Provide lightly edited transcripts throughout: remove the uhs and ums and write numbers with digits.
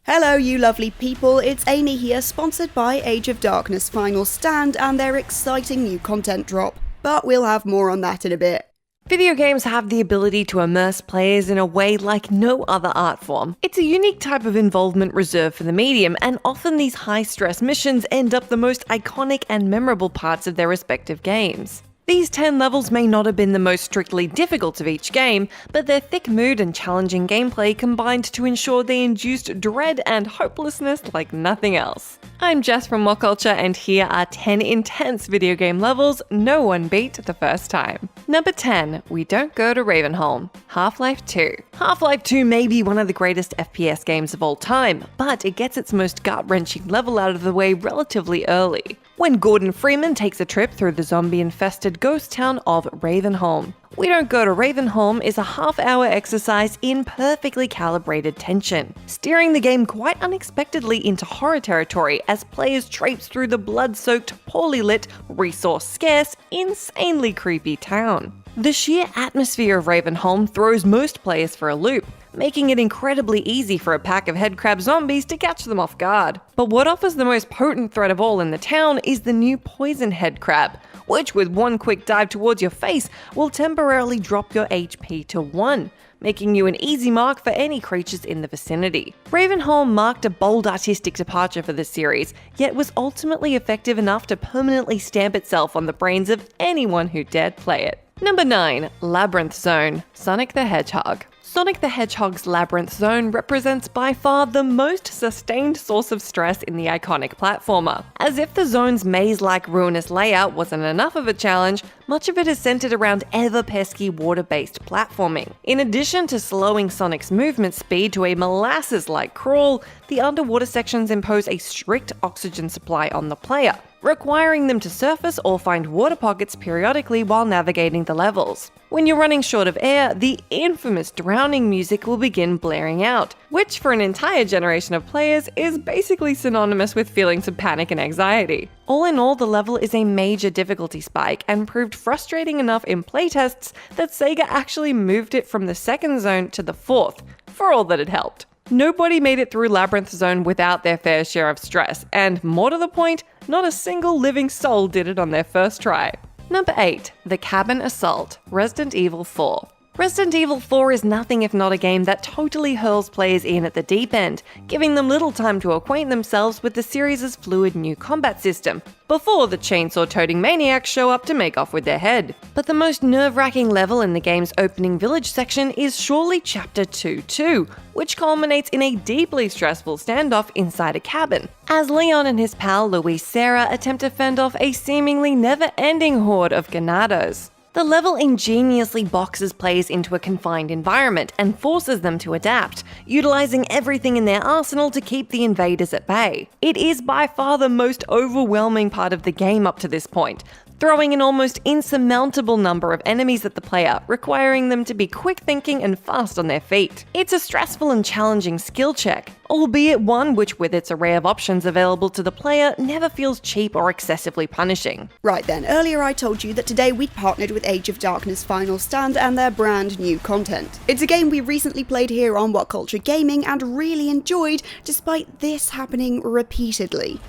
Hello you lovely people, it's Amy here, sponsored by Age of Darkness Final Stand and their exciting new content drop. But we'll have more on that in a bit. Video games have the ability to immerse players in a way like no other art form. It's a unique type of involvement reserved for the medium, and often these high-stress missions end up the most iconic and memorable parts of their respective games. These 10 levels may not have been the most strictly difficult of each game, but their thick mood and challenging gameplay combined to ensure they induced dread and hopelessness like nothing else. I'm Jess from WhatCulture, and here are 10 intense video game levels no one beat the first time. Number 10, we don't go to Ravenholm. Half-Life 2. Half-Life 2 may be one of the greatest FPS games of all time, but it gets its most gut-wrenching level out of the way relatively early, when Gordon Freeman takes a trip through the zombie-infested ghost town of Ravenholm. We Don't Go to Ravenholm is a half-hour exercise in perfectly calibrated tension, steering the game quite unexpectedly into horror territory as players traipse through the blood-soaked, poorly lit, resource-scarce, insanely creepy town. The sheer atmosphere of Ravenholm throws most players for a loop, making it incredibly easy for a pack of headcrab zombies to catch them off guard. But what offers the most potent threat of all in the town is the new poison headcrab, which with one quick dive towards your face will temporarily drop your HP to 1, making you an easy mark for any creatures in the vicinity. Ravenholm marked a bold artistic departure for the series, yet was ultimately effective enough to permanently stamp itself on the brains of anyone who dared play it. Number 9, Labyrinth Zone, Sonic the Hedgehog. Sonic the Hedgehog's Labyrinth Zone represents by far the most sustained source of stress in the iconic platformer. As if the zone's maze-like ruinous layout wasn't enough of a challenge, much of it is centered around ever-pesky water-based platforming. In addition to slowing Sonic's movement speed to a molasses-like crawl, the underwater sections impose a strict oxygen supply on the player, requiring them to surface or find water pockets periodically while navigating the levels. When you're running short of air, the infamous drowning music will begin blaring out, which for an entire generation of players is basically synonymous with feelings of panic and anxiety. All in all, the level is a major difficulty spike and proved frustrating enough in playtests that Sega actually moved it from the second zone to the fourth, for all that it helped. Nobody made it through Labyrinth Zone without their fair share of stress, and more to the point, not a single living soul did it on their first try. Number 8, The Cabin Assault, Resident Evil 4. Resident Evil 4 is nothing if not a game that totally hurls players in at the deep end, giving them little time to acquaint themselves with the series' fluid new combat system, before the chainsaw-toting maniacs show up to make off with their head. But the most nerve-wracking level in the game's opening village section is surely Chapter 2-2, which culminates in a deeply stressful standoff inside a cabin, as Leon and his pal Luis Serra attempt to fend off a seemingly never-ending horde of ganados. The level ingeniously boxes players into a confined environment and forces them to adapt, utilizing everything in their arsenal to keep the invaders at bay. It is by far the most overwhelming part of the game up to this point, throwing an almost insurmountable number of enemies at the player, requiring them to be quick-thinking and fast on their feet. It's a stressful and challenging skill check, albeit one which, with its array of options available to the player, never feels cheap or excessively punishing. Right then, earlier I told you that today we'd partnered with Age of Darkness Final Stand and their brand new content. It's a game we recently played here on WhatCulture Gaming and really enjoyed, despite this happening repeatedly.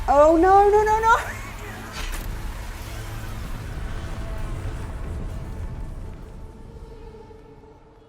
Oh no, no, no, no!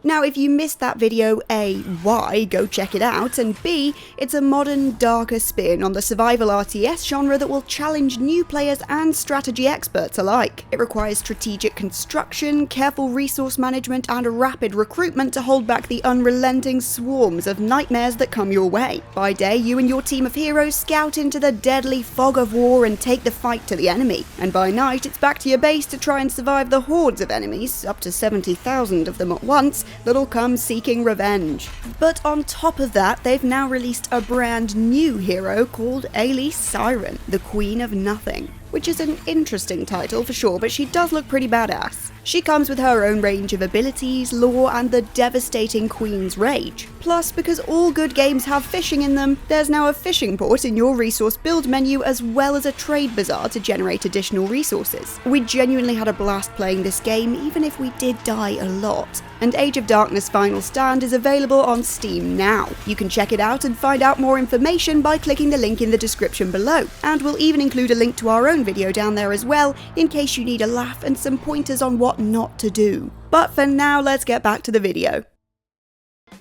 Now, if you missed that video, A, why, go check it out, and B, it's a modern, darker spin on the survival RTS genre that will challenge new players and strategy experts alike. It requires strategic construction, careful resource management, and rapid recruitment to hold back the unrelenting swarms of nightmares that come your way. By day, you and your team of heroes scout into the deadly fog of war and take the fight to the enemy, and by night, it's back to your base to try and survive the hordes of enemies, up to 70,000 of them at once, that'll come seeking revenge. But on top of that, they've now released a brand new hero called Ailey Siren, the Queen of Nothing, which is an interesting title for sure, but she does look pretty badass. She comes with her own range of abilities, lore, and the devastating Queen's Rage. Plus, because all good games have fishing in them, there's now a fishing port in your resource build menu as well as a trade bazaar to generate additional resources. We genuinely had a blast playing this game, even if we did die a lot. And Age of Darkness Final Stand is available on Steam now. You can check it out and find out more information by clicking the link in the description below. And we'll even include a link to our own video down there as well, in case you need a laugh and some pointers on what not to do. But for now, let's get back to the video.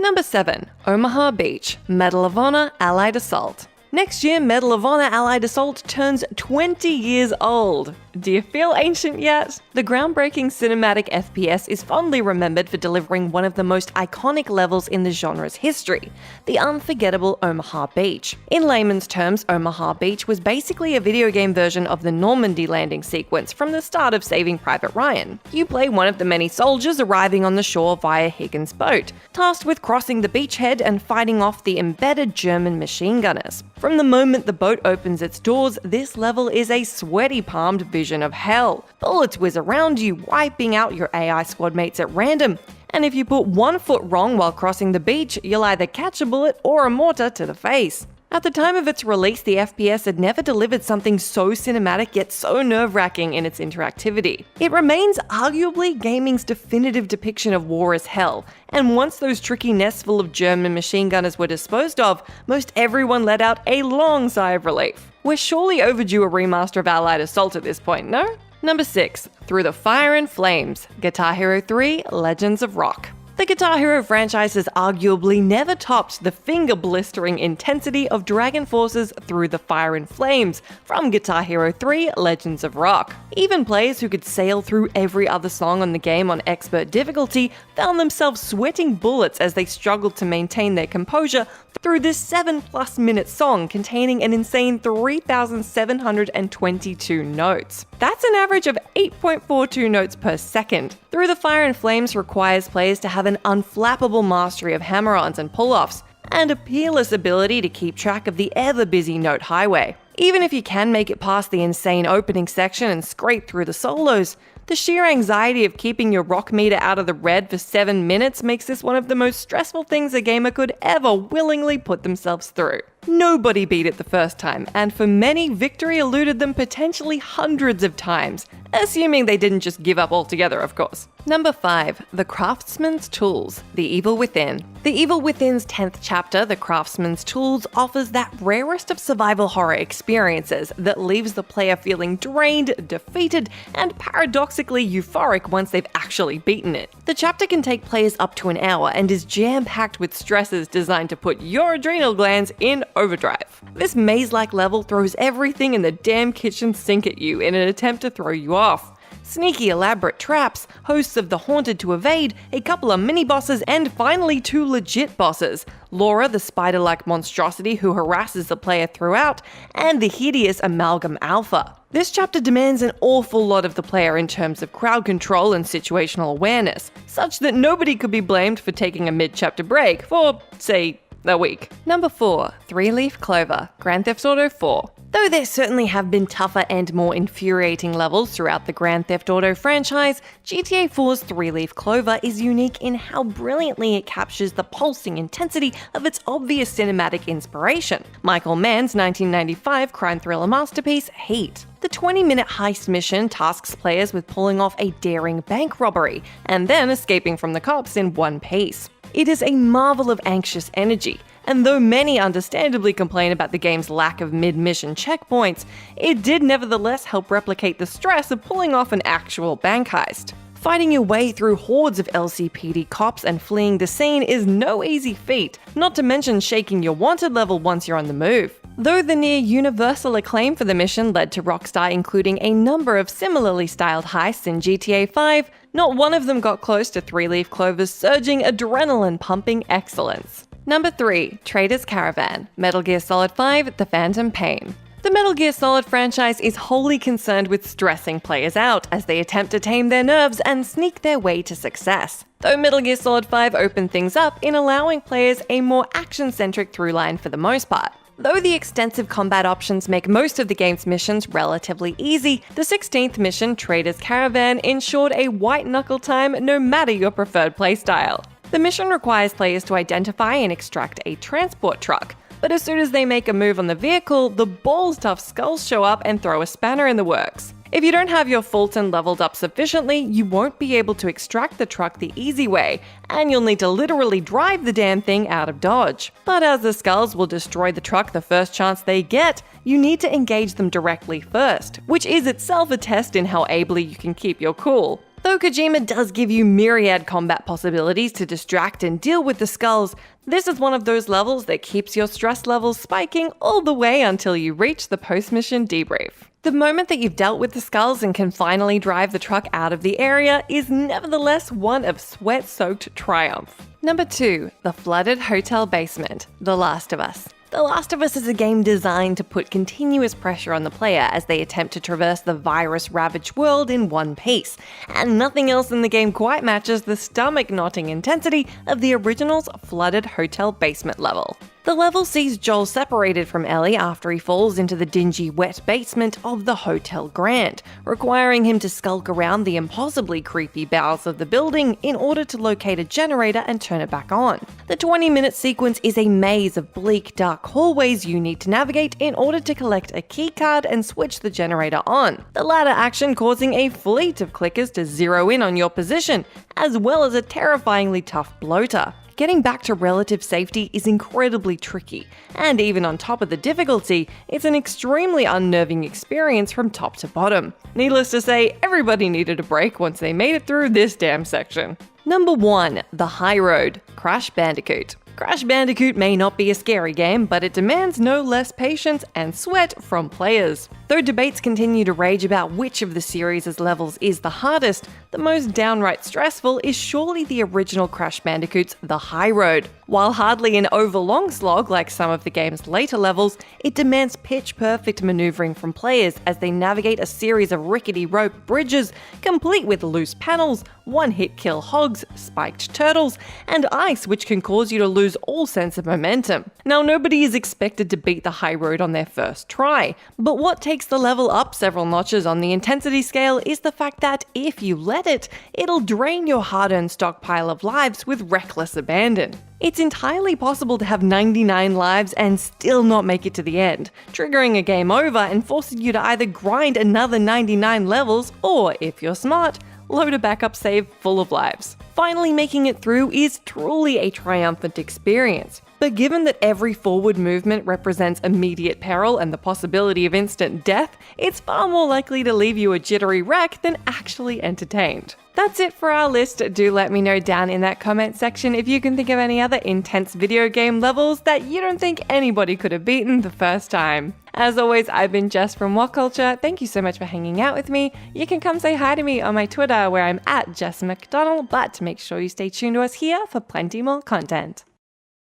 Number 7. Omaha Beach, Medal of Honor Allied Assault. Next year, Medal of Honor Allied Assault turns 20 years old. Do you feel ancient yet? The groundbreaking cinematic FPS is fondly remembered for delivering one of the most iconic levels in the genre's history, the unforgettable Omaha Beach. In layman's terms, Omaha Beach was basically a video game version of the Normandy landing sequence from the start of Saving Private Ryan. You play one of the many soldiers arriving on the shore via Higgins' boat, tasked with crossing the beachhead and fighting off the embedded German machine gunners. From the moment the boat opens its doors, this level is a sweaty-palmed vision of hell. Bullets whiz around you, wiping out your AI squad mates at random. And if you put one foot wrong while crossing the beach, you'll either catch a bullet or a mortar to the face. At the time of its release, the FPS had never delivered something so cinematic yet so nerve-wracking in its interactivity. It remains arguably gaming's definitive depiction of war as hell, and once those tricky nests full of German machine gunners were disposed of, most everyone let out a long sigh of relief. We're surely overdue a remaster of Allied Assault at this point, no? Number 6. Through the Fire and Flames, Guitar Hero 3 Legends of Rock. The Guitar Hero franchise has arguably never topped the finger-blistering intensity of Dragon Force's Through the Fire and Flames from Guitar Hero 3 Legends of Rock. Even players who could sail through every other song on the game on expert difficulty found themselves sweating bullets as they struggled to maintain their composure through this 7+ minute song containing an insane 3,722 notes. That's an average of 8.42 notes per second. Through the Fire and Flames requires players to have an unflappable mastery of hammer-ons and pull-offs, and a peerless ability to keep track of the ever-busy note highway. Even if you can make it past the insane opening section and scrape through the solos, the sheer anxiety of keeping your rock meter out of the red for 7 minutes makes this one of the most stressful things a gamer could ever willingly put themselves through. Nobody beat it the first time, and for many, victory eluded them potentially hundreds of times, assuming they didn't just give up altogether, of course. Number 5. The Craftsman's Tools, The Evil Within. The Evil Within's 10th chapter, The Craftsman's Tools, offers that rarest of survival horror experiences that leaves the player feeling drained, defeated, and paradoxically euphoric once they've actually beaten it. The chapter can take players up to an hour and is jam-packed with stresses designed to put your adrenal glands in overdrive. This maze-like level throws everything in the damn kitchen sink at you in an attempt to throw you off. Sneaky elaborate traps, hosts of the haunted to evade, a couple of mini-bosses, and finally 2 legit bosses, Laura the spider-like monstrosity who harasses the player throughout, and the hideous Amalgam Alpha. This chapter demands an awful lot of the player in terms of crowd control and situational awareness, such that nobody could be blamed for taking a mid-chapter break for, say, a week. Number 4. 3-Leaf Clover, Grand Theft Auto 4. Though there certainly have been tougher and more infuriating levels throughout the Grand Theft Auto franchise, GTA 4's 3-Leaf Clover is unique in how brilliantly it captures the pulsing intensity of its obvious cinematic inspiration, Michael Mann's 1995 crime thriller masterpiece, Heat. The 20-minute heist mission tasks players with pulling off a daring bank robbery, and then escaping from the cops in one piece. It is a marvel of anxious energy, and though many understandably complain about the game's lack of mid-mission checkpoints, it did nevertheless help replicate the stress of pulling off an actual bank heist. Fighting your way through hordes of LCPD cops and fleeing the scene is no easy feat, not to mention shaking your wanted level once you're on the move. Though the near-universal acclaim for the mission led to Rockstar including a number of similarly styled heists in GTA 5, not one of them got close to 3-Leaf Clover's surging, adrenaline-pumping excellence. Number 3. Traitors Caravan, Metal Gear Solid 5 The Phantom Pain. The Metal Gear Solid franchise is wholly concerned with stressing players out as they attempt to tame their nerves and sneak their way to success. Though Metal Gear Solid 5 opened things up in allowing players a more action-centric throughline for the most part. Though the extensive combat options make most of the game's missions relatively easy, the 16th mission, Traitors Caravan, ensured a white-knuckle time no matter your preferred playstyle. The mission requires players to identify and extract a transport truck. But as soon as they make a move on the vehicle, the balls-tough skulls show up and throw a spanner in the works. If you don't have your Fulton leveled up sufficiently, you won't be able to extract the truck the easy way, and you'll need to literally drive the damn thing out of Dodge. But as the skulls will destroy the truck the first chance they get, you need to engage them directly first, which is itself a test in how ably you can keep your cool. Though Kojima does give you myriad combat possibilities to distract and deal with the skulls, this is one of those levels that keeps your stress levels spiking all the way until you reach the post-mission debrief. The moment that you've dealt with the skulls and can finally drive the truck out of the area is nevertheless one of sweat-soaked triumph. Number 2. The Flooded Hotel Basement, The Last of Us. The Last of Us is a game designed to put continuous pressure on the player as they attempt to traverse the virus-ravaged world in one piece, and nothing else in the game quite matches the stomach-knotting intensity of the original's flooded hotel basement level. The level sees Joel separated from Ellie after he falls into the dingy, wet basement of the Hotel Grand, requiring him to skulk around the impossibly creepy bowels of the building in order to locate a generator and turn it back on. The 20-minute sequence is a maze of bleak, dark hallways you need to navigate in order to collect a keycard and switch the generator on, the latter action causing a fleet of clickers to zero in on your position, as well as a terrifyingly tough bloater. Getting back to relative safety is incredibly tricky, and even on top of the difficulty, it's an extremely unnerving experience from top to bottom. Needless to say, everybody needed a break once they made it through this damn section. Number 1. The High Road, Crash Bandicoot. Crash Bandicoot may not be a scary game, but it demands no less patience and sweat from players. Though debates continue to rage about which of the series' levels is the hardest, the most downright stressful is surely the original Crash Bandicoot's The High Road. While hardly an overlong slog like some of the game's later levels, it demands pitch-perfect maneuvering from players as they navigate a series of rickety rope bridges, complete with loose panels, one-hit kill hogs, spiked turtles, and ice which can cause you to lose all sense of momentum. Now, nobody is expected to beat the High Road on their first try, but what takes the level up several notches on the intensity scale is the fact that if you let it, it'll drain your hard-earned stockpile of lives with reckless abandon. It's entirely possible to have 99 lives and still not make it to the end, triggering a game over and forcing you to either grind another 99 levels or, if you're smart, load a backup save full of lives. Finally making it through is truly a triumphant experience. But given that every forward movement represents immediate peril and the possibility of instant death, it's far more likely to leave you a jittery wreck than actually entertained. That's it for our list. Do let me know down in that comment section if you can think of any other intense video game levels that you don't think anybody could have beaten the first time. As always, I've been Jess from WhatCulture. Thank you so much for hanging out with me. You can come say hi to me on my Twitter where I'm @JessMcDonald, but make sure you stay tuned to us here for plenty more content.